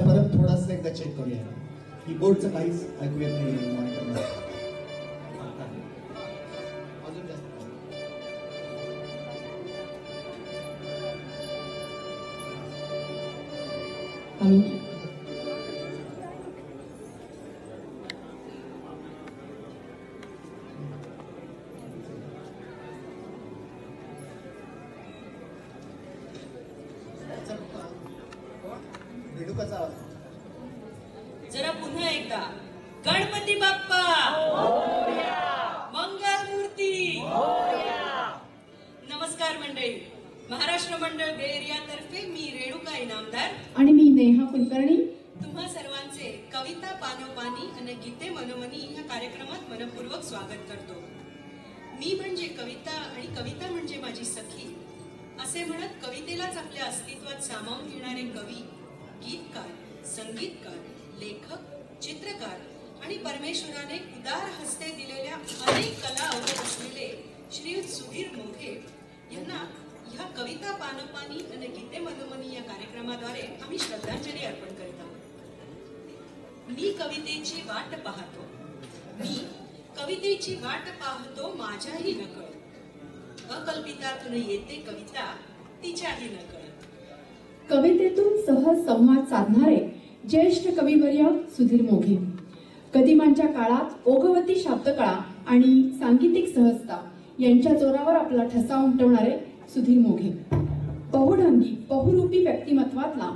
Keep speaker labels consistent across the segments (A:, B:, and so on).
A: परत थोडासा एकदा चेक करूया. कीबोर्डचं काहीच ऐकू येत नाही मॉनिटरमध्ये. अजून जास्त रेणुकाचा आवाज.
B: जरा पुन्हा एकदा गणपती बाप्पा मंगल मूर्ती. नमस्कार मंडळी. महाराष्ट्र मंडळ बे एरिया तर्फे मी रेणुका इनामदार
C: आणि मी नेहा कुलकर्णी
B: तुम्हा सर्वांचे कविता पानोपानी आणि गीते मनोमनी या कार्यक्रमात मनपूर्वक स्वागत करतो. मी म्हणजे कविता आणि कविता म्हणजे माझी सखी असे म्हणत कवितेलाच आपल्या अस्तित्वात सामावून घेणारे कवी, गीतकार, संगीतकार, लेखक, चित्रकार आणि परमेश्वराने उदार हस्ते दिलेल्या अनेक कला अवगत असलेले श्री सुधीर मोघे यांना ह्या कविता पानोपानी आणि गीते मनोमनी या कार्यक्रमाद्वारे आम्ही श्रद्धांजली अर्पण करीत आहोत. मी कवितेची वाट पाहतो, मी कवितेची वाट पाहतो माझ्याही नकळत. अकल्पितातून येते कविता तिच्याही नकळत.
C: कवितेतून सहज संवाद साधणारे ज्येष्ठ कविवर्य सुधीर मोघे. कदिमांच्या काळात ओघवती शब्दकळा आणि सांगीतिक सहजता यांच्या जोरावर आपला ठसा उमटवणारे सुधीर मोघे. बहुढंगी बहुरूपी व्यक्तिमत्वातला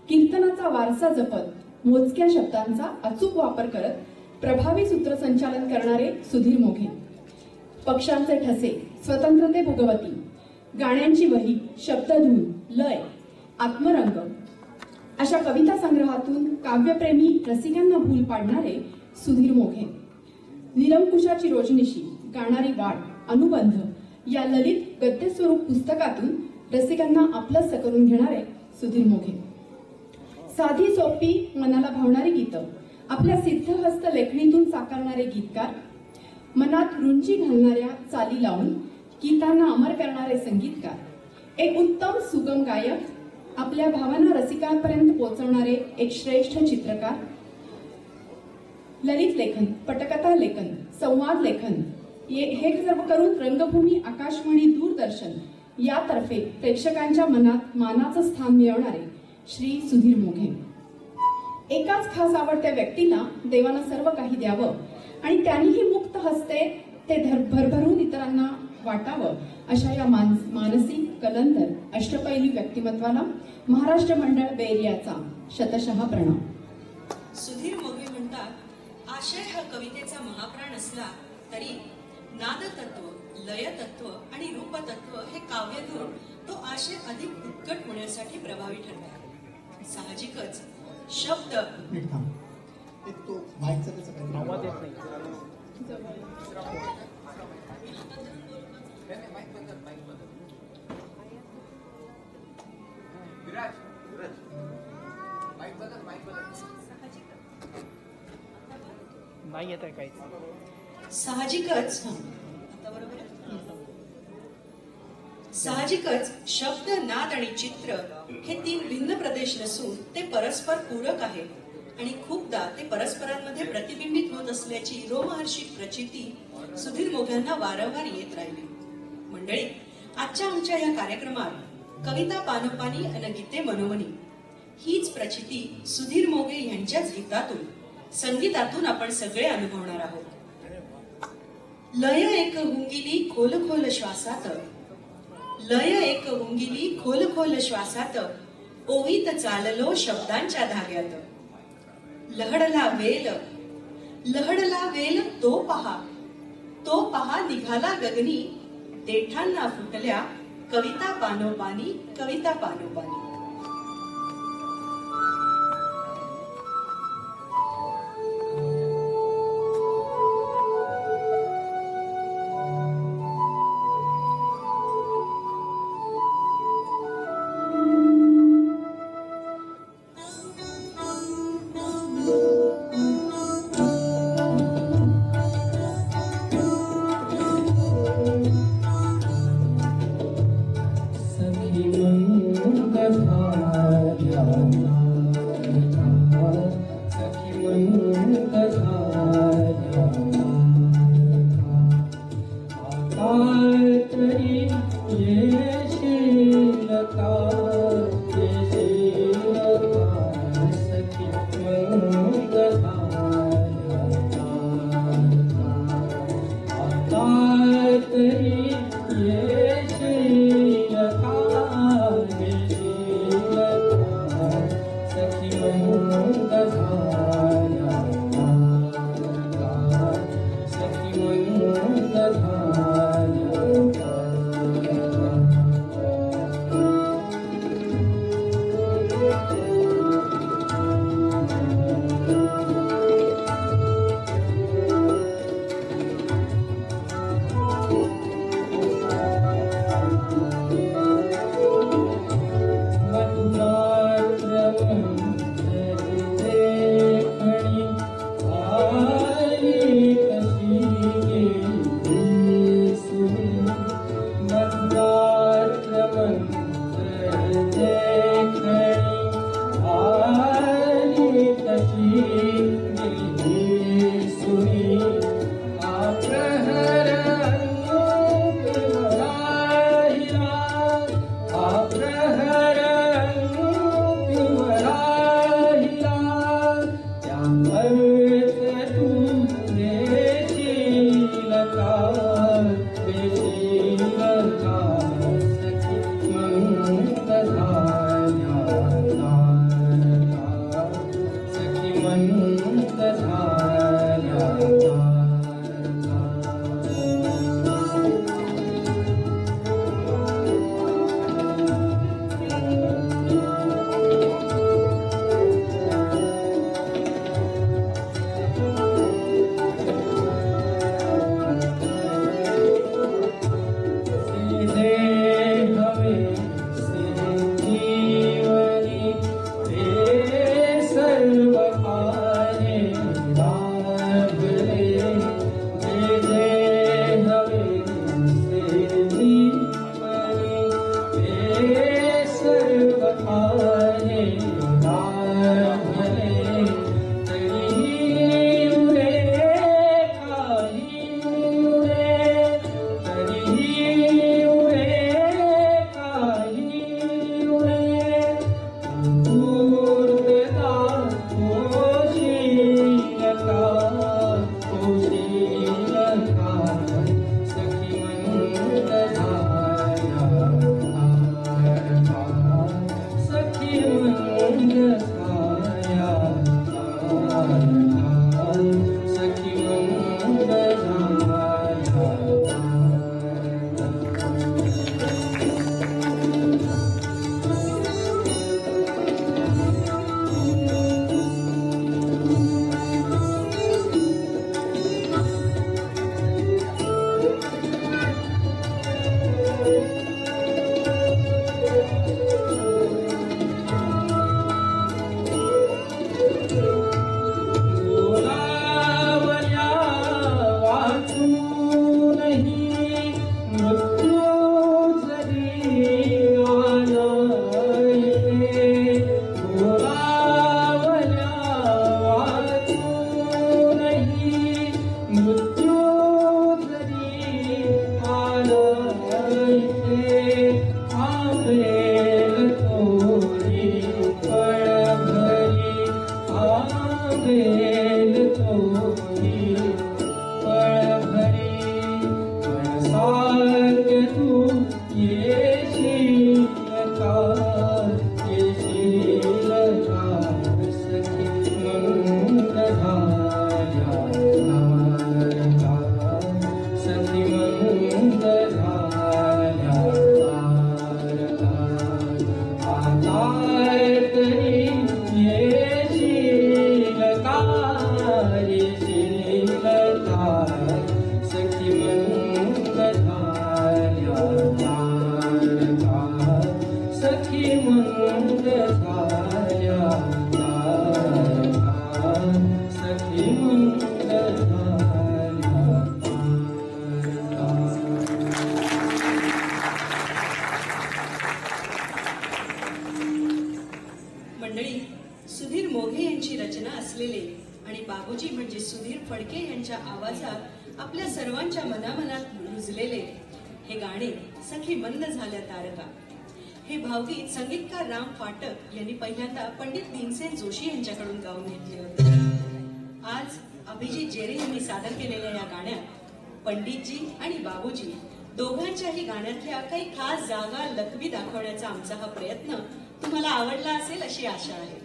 C: कीर्तनाचा वारसा जपत मोजक्या शब्दांचा अचूक वापर करत प्रभावी सूत्रसंचालन करणारे सुधीर मोघे. पक्षांचे ठसे, स्वतंत्रते भगवती, गाण्यांची वही, शब्दधून, लय, आत्मरंग अशा कविता संग्रहातून काव्यप्रेमी रसिकांना भूल पाडणारे सुधीर मोघे. निरंकुशाची रोजनिशी, गाणारी वाट, अनुबंध या ललित गद्यस्वरूप पुस्तकातून रसिकांना आपलंस करून घेणारे सुधीर मोघे. साधी सोपी मनाला भावणारी गीतं आपल्या सिद्धहस्त लेखणीतून साकारणारे गीतकार, मनात रुंची घालणाऱ्या चाली लावून गीतांना अमर करणारे संगीतकार, एक उत्तम सुगम गायक, आपल्या भावना रसिकांपर्यंत पोहोचवणारे एक श्रेष्ठ चित्रकार, ललित लेखन, पटकथा लेखन, संवाद लेखन हे सर्व करून रंगभूमी, आकाशवाणी, दूरदर्शन यातर्फे प्रेक्षकांच्या मनात मानाचं स्थान मिळवणारे श्री सुधीर मोघे. एकाच खास आवडत्या व्यक्तीला देवानं सर्व काही द्यावं आणि त्यांनीही मुक्त हस्ते ते भरभरून इतरांना वाटावं अशा या मानसी कलंदर अष्टपैलू व्यक्तिमत्वाला महाराष्ट्र मंडळ बे एरियाचा शतशः प्रणाम.
B: सुधीर मोघे म्हणतात, आशय हा कवितेचा महाप्राण असला तरी नादतत्व, लयतत्व आणि रूपतत्व हे काव्यधून तो आशय अधिक उत्कट होण्यासाठी प्रभावी ठरतात. साहजिकच शब्द
A: तो माईकचा त्याचा काही आवाज येत नाही.
D: नाही येत आहे काही.
B: साहजिकच शब्द, नाद आणि चित्र हे तीन भिन्न प्रदेश नसून ते परस्पर पूरक आहेत आणि खूपदा ते परस्परांमध्ये प्रतिबिंबित होत असल्याची रोमहर्षिक प्रचिती सुधीर मोघ्यांना वारंवार येत राहिली. मंडळी, आजच्या आमच्या या कार्यक्रमात कविता पानोपानी आणि गीते मनोमनी हीच प्रचिती सुधीर मोघे यांच्याच गीतातून, संगीतातून आपण सगळे अनुभवणार आहोत. लय एक हुंगिली खोल खोल श्वासात, लय एक हुंगिली खोल खोल श्वासात, ओवीत चाललो शब्दांच्या धाग्यात. लहडला वेल तो पहा निघाला गगनी, देठांना फुटल्या कविता पानोपानी, कविता पानोपानी.
D: तरी येशील का, येशील का सखी मग झाल्या आता तरी येशील का, येशील का सखी मग झाल्या सखी मग झाल्या
B: सुधीर मोघे यांची रचना असलेले आणि बाबूजी म्हणजे सुधीर फडके यांच्या आवाजात आपल्या सर्वांच्या मनामनात रुजलेले हे गाणे सखी मंद झाल्या तारका हे भावगीत संगीतकार राम फाटक यांनी पहिल्यांदा पंडित भीमसेन जोशी यांच्याकडून गाऊन घेतले होते. आज अभिजित जेरे यांनी सादर केलेल्या या गाण्यात पंडितजी आणि बाबूजी दोघांच्याही गाण्यातल्या काही खास जागा लकबी दाखवण्याचा आमचा हा प्रयत्न तुम्हाला आवडला असेल अशी आशा आहे.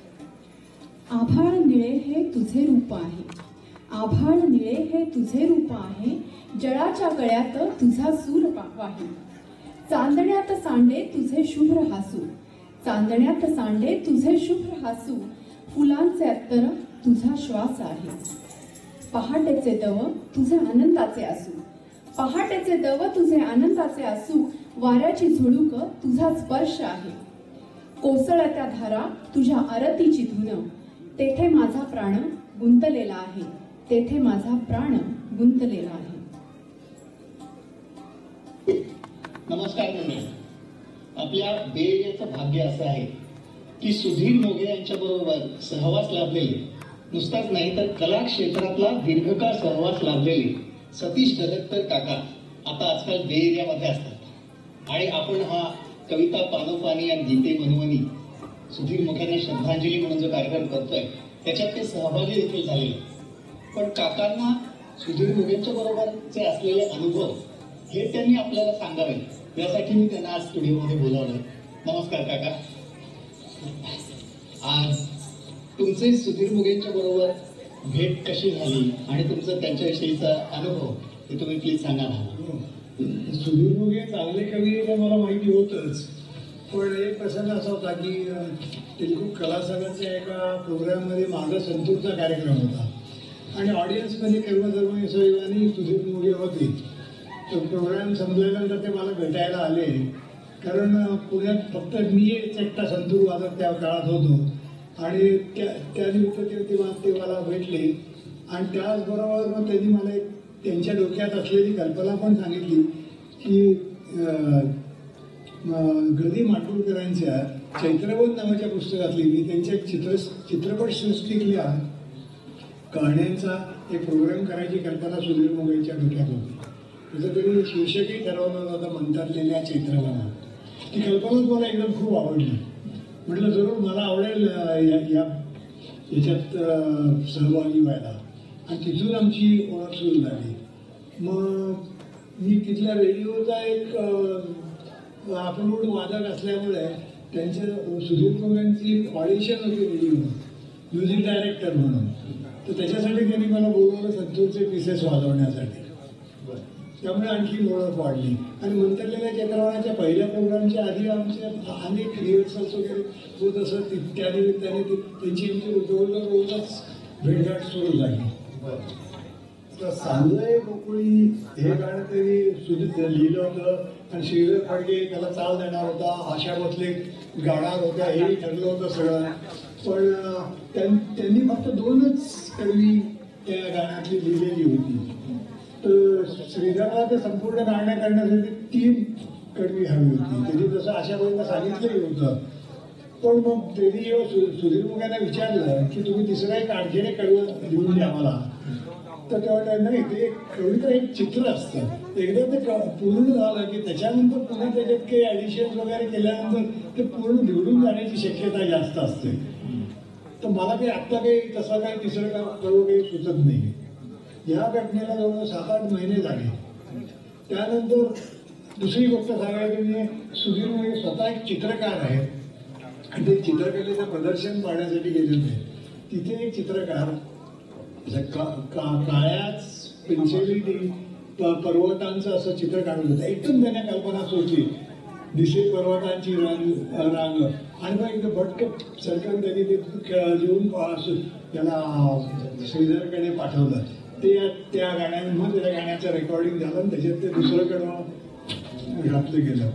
C: आभाळ निळे हे तुझे रूप आहे, आभाळ निळे हे तुझे रूप आहे, जळाच्या गळ्यात तुझा सूर वाही, चांदण्यात सांडे तुझे शुभ्र हासू, चांदण्यात सांडे तुझे शुभ्र हासू, फुलांचे अत्तर तुझा श्वास आहे, पहाटेचे दव तुझे आनंदाचे असू, पहाटेचे दव तुझे आनंदाचे असू, वाऱ्याची झुळूक तुझा स्पर्श आहे, कोसळत्या धारा तुझ्या आरतीची धुन, तेथे माझा प्राण गुंतलेला आहे, तेथे माझा प्राण गुंतलेला आहे.
A: नमस्कार मंडळी. आपल्या बे एरियाचं भाग्य असं आहे की सुधीर मोघे यांच्या बरोबर सहवास लाभलेले, नुसताच नाही तर कला क्षेत्रातला दीर्घकाळ सहवास लाभलेले सतीश दलत्तर काका आता आजकाल बे एरियामध्ये असतात. आणि आपण हा कविता पानोपानी आणि गीते मनोमनी सुधीर मोघ्यांना श्रद्धांजली म्हणून जो कार्यक्रम करतोय त्याच्यात ते सहभागी देखील झालेले. पण काकांना सुधीर मोघेंच्या बरोबरचे असलेले अनुभव हे त्यांनी आपल्याला सांगावे, यासाठी मी त्यांना आज स्टुडिओमध्ये बोलावलं. नमस्कार काका. आज तुमचे सुधीर मोघेंच्या बरोबर भेट कशी झाली आणि तुमचं त्यांच्याविषयीचा अनुभव हे तुम्ही प्लीज सांगा ना.
E: सुधीर मोघे चांगले कवी हे मला माहिती होतंच, पण एक प्रसंग असा होता की तेलुगू कला संघाच्या एका प्रोग्राममध्ये माझा संतूरचा कार्यक्रम होता आणि ऑडियन्समध्ये कर्मधर्म सहयोगाने सुधीर मोघे होते. तो प्रोग्राम संपल्यानंतर ते मला भेटायला आले, कारण पुण्यात फक्त मी एकटा संतूर वाजत त्या काळात होतो आणि त्या निमित्त ते मला भेटले आणि त्याचबरोबर मग त्यांनी मला त्यांच्या डोक्यात असलेली कल्पना पण सांगितली की गदी माटुळकरांच्या चैत्रबोध नावाच्या पुस्तकातली मी त्यांच्या चित्रपट सृष्टीतल्या कहाण्यांचा एक प्रोग्राम करायची कल्पना सुधीर मोघेंच्या डोक्यात होती. त्याचं त्यांनी शीर्षकही ठरवलं होतं मंत्रातलेल्या चैत्रबोध. ती कल्पना मला एकदम खूप आवडली. म्हटलं जरूर मला आवडेल याच्यात सहभागी व्हायला आणि तिथून आमची ओळख सुरू झाली. मग मी तिथल्या रेडिओचा एक अपलोड वादक असल्यामुळे त्यांच्या सुधीर मोघेंची ऑडिशन होती रेडिओ म्युझिक डायरेक्टर म्हणून, तर त्याच्यासाठी त्यांनी मला बोलवलं संतूरचे पीसेस वाजवण्यासाठी. त्यामुळे आणखी ओळख वाढली आणि मंत्रालयाच्या चैत्रबोधाच्या पहिल्या प्रोग्रामच्या आधी आमचे अनेक रिहर्सल्स वगैरे होत असत. त्या निमित्ताने त्यांची रोजच भेटघाट सुरू झाली. तर सांजय गोकुळी हे गाणं त्यांनी सुधीर लिहिलं होतं आणि श्रीधर फडके त्याला चाल देणार होता, आशा भोसले गाणार होत्या, हेही ठरलं होतं सगळं. पण त्यांनी फक्त 2च कवी त्या गाण्यातली लिहिलेली होती. तर श्रीधरला ते संपूर्ण गाणं करण्यासाठी 3 कडवी हवी होती. त्यांनी जसं आशा भोसलेला सांगितलंही होतं. पण मग त्यांनी सुधीर मोघ्यांना विचारलं की तुम्ही तिसरा एक आणखीन एक कडवं लिहून द्या मला. तर तेव्हा नाही, ते कविता एक चित्र असतं, एकदा ते पूर्ण झालं की त्याच्यानंतर पुन्हा त्याच्यात काही ॲडिशन वगैरे केल्यानंतर ते पूर्ण निवडून जाण्याची शक्यता जास्त असते. तर मला काही आत्ता काही तसं काही तिसरं करू काही सुचत नाही. या घटनेला जवळ 7-8 महिने झाले. त्यानंतर दुसरी गोष्ट सांगायची म्हणजे सुधीर मोघे स्वतः एक चित्रकार आहे आणि ते चित्रकलेचं प्रदर्शन पाहण्यासाठी गेले होते. तिथे एक चित्रकार काळ्याच पेन्सिली पर्वतांचं असं चित्र काढून होतं. एकदम त्यांना कल्पना सुचली, दिसे पर्वतांची रांग आणि मग एकदम भटक सरकन त्यांनी ते लिहून त्याला श्रीधरकडे पाठवलं. त्या गाण्याने मग त्या गाण्याचं रेकॉर्डिंग झालं आणि त्याच्यात ते दुसरं कडवं घातलं गेलं.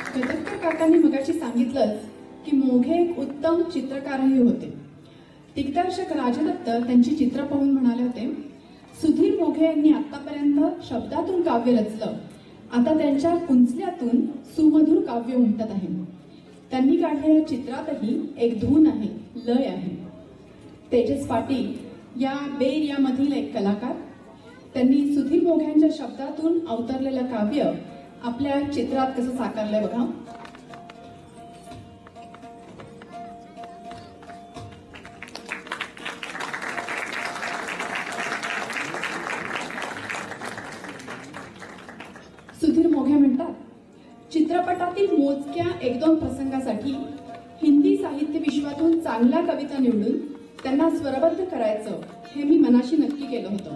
C: कदमकर काकांनी मगाशी सांगितलंच की मोघे एक उत्तम चित्रकारही होते. दिग्दर्शक राजदत्त त्यांची चित्र पाहून म्हणाले होते, सुधीर मोघे यांनी आतापर्यंत शब्दातून काव्य रचलं, आता त्यांच्या कुंचल्यातून सुमधुर काव्य उमटत आहे. त्यांनी काढलेल्या चित्रातही एक धून आहे, लय आहे. तेजस पाटील या बेर यामधील एक कलाकार, त्यांनी सुधीर मोघ्यांच्या शब्दातून अवतरलेलं काव्य आपल्या चित्रात कसं साकारलंय बघा. सुधीर मोघे म्हणतात, चित्रपटातील मोजक्या 1-2 प्रसंगासाठी हिंदी साहित्य विश्वातून चांगल्या कविता निवडून त्यांना स्वरबद्ध करायचं हे मी मनाशी नक्की केलं होतं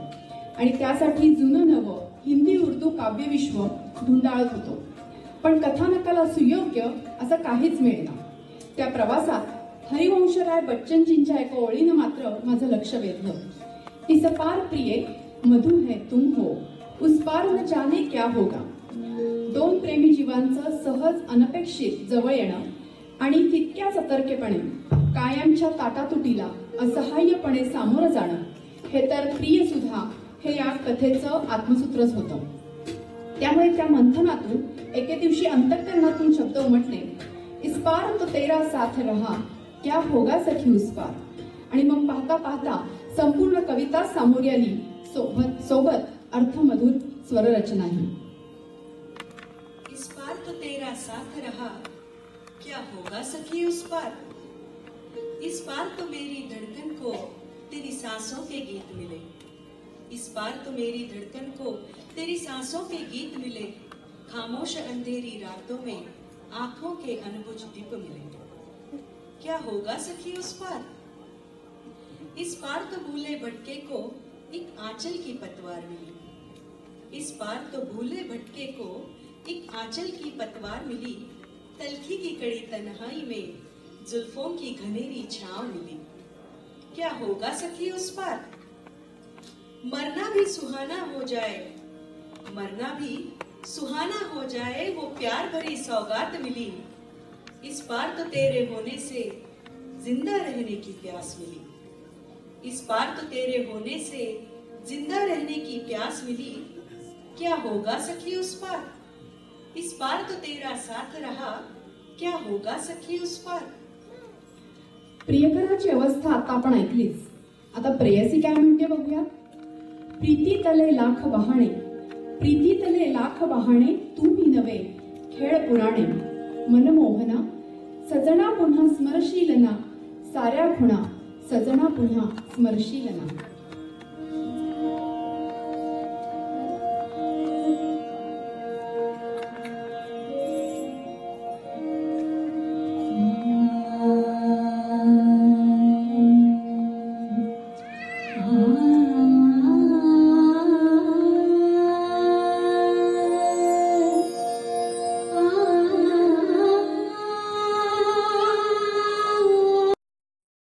C: आणि त्यासाठी जुनं नवं हिंदी उर्दू काव्यविश्व धुंडाळत होतो. पण कथानकाला सुयोग्य असं काहीच मिळेना. त्या प्रवासात हरिवंशराय बच्चनजींच्या एका ओळीनं मात्र माझं लक्ष वेधलं. इस पार प्रिये मधु है तुम हो, उस पार न जाने क्या होगा. 2 प्रेमी जीवांचं सहज अनपेक्षित जवळ येणं आणि तितक्या सतर्कपणे कायमच्या ताटातुटीला असहाय्यपणे सामोरं जाणं हे तर प्रिय सुद्धा हे या कथेचं आत्मसूत्रच होतं. त्यामुळे त्या मंथनातून एके दिवशी अंतःकरणातून शब्द उमटले, इस पार तो तेरा साथ रहा, क्या होगा सखी उस पार. आणि मग पाहता पाहता संपूर्ण कविता सामोरी आली, सोबत अर्थमधुर स्वररचनाही.
B: इस पार तो तेरा साथ रहा, क्या होगा सखी उस पार. इस पार तो मेरी धड़कन को तेरी सांसों के गीत मिले. इस पार तो मेरी धड़कन को तेरी सांसों के गीत मिले. खामोश अंधेरी रातों में आंखों के अनबुझ दीप मिले. क्या होगा सखी उस पार. इस पार तो भूले भटके को एक आंचल की पतवार मिली. इस पार तो भूले भटके को एक आंचल की पतवार मिली. तलखी की कड़ी तन्हाई में जुल्फों की घनेरी छांव मिली. क्या होगा सखी उस पार. मरना भी सुहाना हो जाए, मरना भी सुहाना हो जाए, वो प्यार भरी सौगात मिली. इस पार तो तेरे होने से जिंदा रहने की प्यास मिली. इस पार तो तेरे होने से जिंदा रहने की प्यास मिली. क्या होगा सखी उस पार. इस पार तो तेरा साथ रहा, क्या होगा सखी उस पार.
C: प्रियकराची अवस्था आता आपण ऐकलीच. आता प्रेयसी काय म्हणते बघूया. प्रीती तले लाख बहाणे, प्रीती तले लाख बहाणे, तुम्ही नवे खेळ पुराणे. मनमोहना सजना पुन्हा स्मरशील ना, साऱ्या खुणा सजना पुन्हा स्मरशील ना.